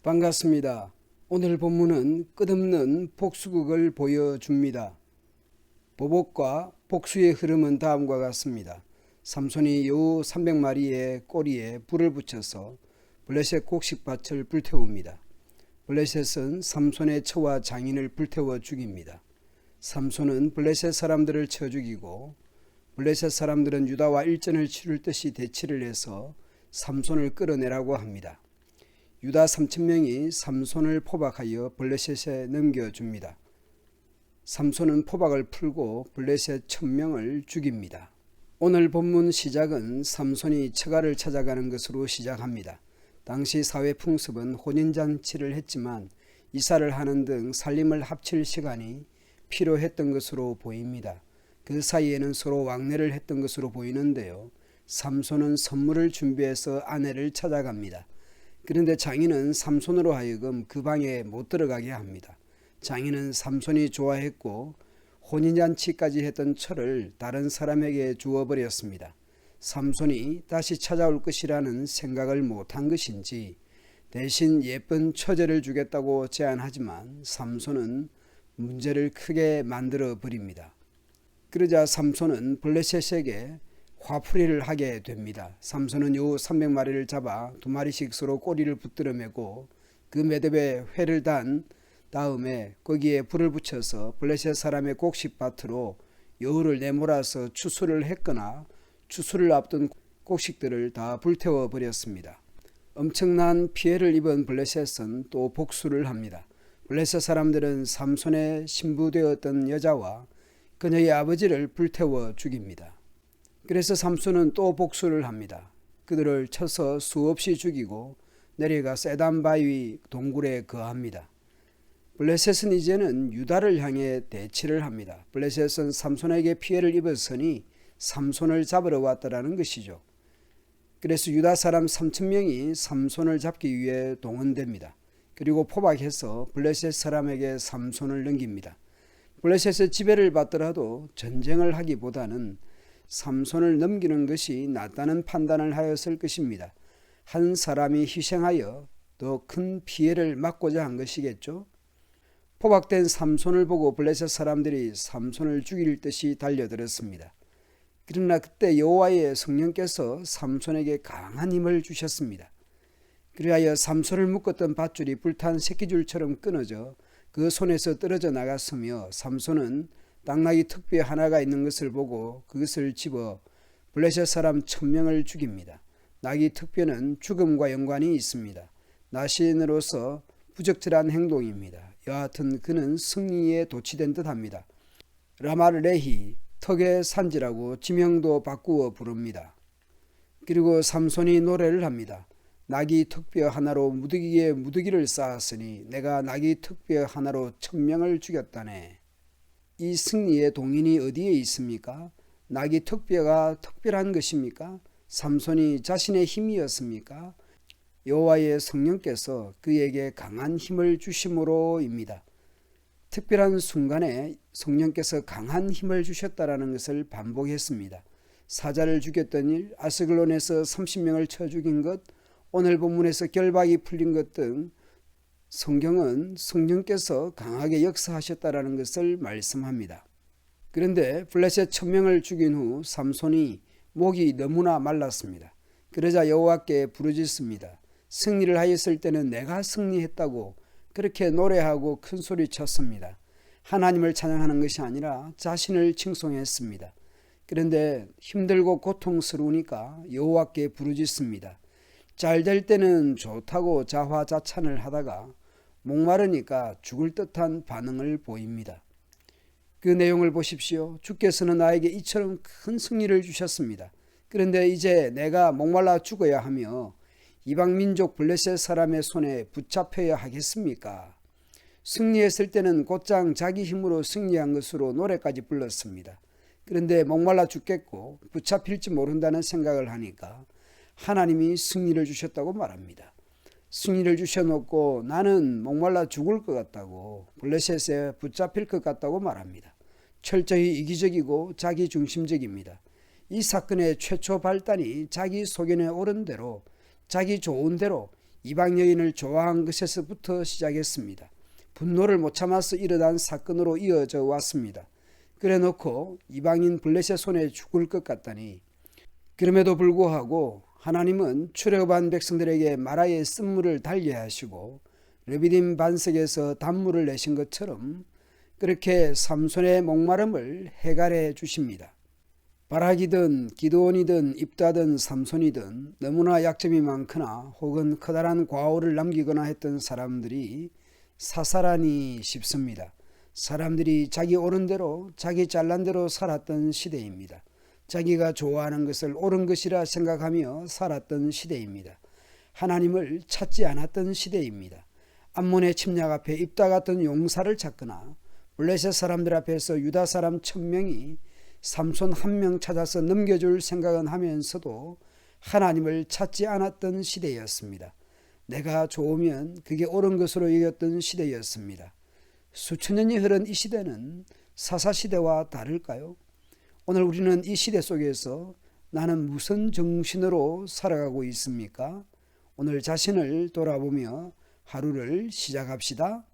반갑습니다. 오늘 본문은 끝없는 복수극을 보여줍니다. 보복과 복수의 흐름은 다음과 같습니다. 삼손이 여우 300마리의 꼬리에 불을 붙여서 블레셋 곡식밭을 불태웁니다. 블레셋은 삼손의 처와 장인을 불태워 죽입니다. 삼손은 블레셋 사람들을 쳐 죽이고 블레셋 사람들은 유다와 일전을 치를 듯이 대치를 해서 삼손을 끌어내라고 합니다. 유다 3,000명이 삼손을 포박하여 블레셋에 넘겨줍니다. 삼손은 포박을 풀고 블레셋 1,000명을 죽입니다. 오늘 본문 시작은 삼손이 처가를 찾아가는 것으로 시작합니다. 당시 사회 풍습은 혼인잔치를 했지만 이사를 하는 등 살림을 합칠 시간이 필요했던 것으로 보입니다. 그 사이에는 서로 왕래를 했던 것으로 보이는데요. 삼손은 선물을 준비해서 아내를 찾아갑니다. 그런데 장인은 삼손으로 하여금 그 방에 못 들어가게 합니다. 장인은 삼손이 좋아했고 혼인잔치까지 했던 철을 다른 사람에게 주어버렸습니다. 삼손이 다시 찾아올 것이라는 생각을 못한 것인지 대신 예쁜 처제를 주겠다고 제안하지만 삼손은 문제를 크게 만들어 버립니다. 그러자 삼손은 블레셋에게 화풀이를 하게 됩니다. 삼손은 여우 300마리를 잡아 2마리씩 서로 꼬리를 붙들어 매고 그 매듭에 회를 단 다음에 거기에 불을 붙여서 블레셋 사람의 곡식밭으로 여우를 내몰아서 추수를 했거나 추수를 앞둔 곡식들을 다 불태워 버렸습니다. 엄청난 피해를 입은 블레셋은 또 복수를 합니다. 블레셋 사람들은 삼손의 신부되었던 여자와 그녀의 아버지를 불태워 죽입니다. 그래서 삼손은 또 복수를 합니다. 그들을 쳐서 수없이 죽이고 내려가 세단 바위 동굴에 거합니다. 블레셋은 이제는 유다를 향해 대치를 합니다. 블레셋은 삼손에게 피해를 입었으니 삼손을 잡으러 왔다라는 것이죠. 그래서 유다 사람 3,000명이 삼손을 잡기 위해 동원됩니다. 그리고 포박해서 블레셋 사람에게 삼손을 넘깁니다. 블레셋의 지배를 받더라도 전쟁을 하기보다는 삼손을 넘기는 것이 낫다는 판단을 하였을 것입니다. 한 사람이 희생하여 더 큰 피해를 막고자 한 것이겠죠. 포박된 삼손을 보고 블레셋 사람들이 삼손을 죽일 듯이 달려들었습니다. 그러나 그때 여호와의 성령께서 삼손에게 강한 힘을 주셨습니다. 그리하여 삼손을 묶었던 밧줄이 불탄 새끼줄처럼 끊어져 그 손에서 떨어져 나갔으며 삼손은 당나귀 턱뼈 하나가 있는 것을 보고 그것을 집어 블레셋 사람 1,000명을 죽입니다. 나귀 턱뼈는 죽음과 연관이 있습니다. 나시인으로서 부적절한 행동입니다. 여하튼 그는 승리에 도취된 듯합니다. 라말레히 턱의 산지라고 지명도 바꾸어 부릅니다. 그리고 삼손이 노래를 합니다. 나귀 턱뼈 하나로 무더기에 무더기를 쌓았으니 내가 나귀 턱뼈 하나로 1,000명을 죽였다네. 이 승리의 동인이 어디에 있습니까? 나귀 턱뼈가 특별한 것입니까? 삼손이 자신의 힘이었습니까? 여호와의 성령께서 그에게 강한 힘을 주심으로입니다. 특별한 순간에 성령께서 강한 힘을 주셨다라는 것을 반복했습니다. 사자를 죽였던 일, 아스글론에서 30명을 쳐 죽인 것, 오늘 본문에서 결박이 풀린 것 등 성경은 성령께서 강하게 역사하셨다라는 것을 말씀합니다. 그런데 블레셋 1,000명을 죽인 후 삼손이 목이 너무나 말랐습니다. 그러자 여호와께 부르짖습니다. 승리를 하였을 때는 내가 승리했다고 그렇게 노래하고 큰 소리 쳤습니다. 하나님을 찬양하는 것이 아니라 자신을 칭송했습니다. 그런데 힘들고 고통스러우니까 여호와께 부르짖습니다. 잘 될 때는 좋다고 자화자찬을 하다가 목마르니까 죽을 듯한 반응을 보입니다. 그 내용을 보십시오. 주께서는 나에게 이처럼 큰 승리를 주셨습니다. 그런데 이제 내가 목말라 죽어야 하며 이방 민족 블레셋 사람의 손에 붙잡혀야 하겠습니까? 승리했을 때는 곧장 자기 힘으로 승리한 것으로 노래까지 불렀습니다. 그런데 목말라 죽겠고 붙잡힐지 모른다는 생각을 하니까 하나님이 승리를 주셨다고 말합니다. 승리를 주셔놓고 나는 목말라 죽을 것 같다고, 블레셋에 붙잡힐 것 같다고 말합니다. 철저히 이기적이고 자기중심적입니다. 이 사건의 최초 발단이 자기 소견에 옳은 대로, 자기 좋은 대로 이방 여인을 좋아한 것에서부터 시작했습니다. 분노를 못 참아서 일어난 사건으로 이어져 왔습니다. 그래놓고 이방인 블레셋 손에 죽을 것 같다니. 그럼에도 불구하고 하나님은 출애굽한 백성들에게 마라의 쓴물을 달게 하시고 르비딤 반석에서 단물을 내신 것처럼 그렇게 삼손의 목마름을 해결해 주십니다. 바락이든 기드온이든 입다든 삼손이든 너무나 약점이 많거나 혹은 커다란 과오를 남기거나 했던 사람들이 사살하니 쉽습니다. 사람들이 자기 옳은 대로 자기 잘난 대로 살았던 시대입니다. 자기가 좋아하는 것을 옳은 것이라 생각하며 살았던 시대입니다. 하나님을 찾지 않았던 시대입니다. 암몬의 침략 앞에 입다 같은 용사를 찾거나 블레셋 사람들 앞에서 유다 사람 1000명이 삼손 한 명 찾아서 넘겨줄 생각은 하면서도 하나님을 찾지 않았던 시대였습니다. 내가 좋으면 그게 옳은 것으로 여겼던 시대였습니다. 수천 년이 흐른 이 시대는 사사시대와 다를까요? 오늘 우리는 이 시대 속에서 나는 무슨 정신으로 살아가고 있습니까? 오늘 자신을 돌아보며 하루를 시작합시다.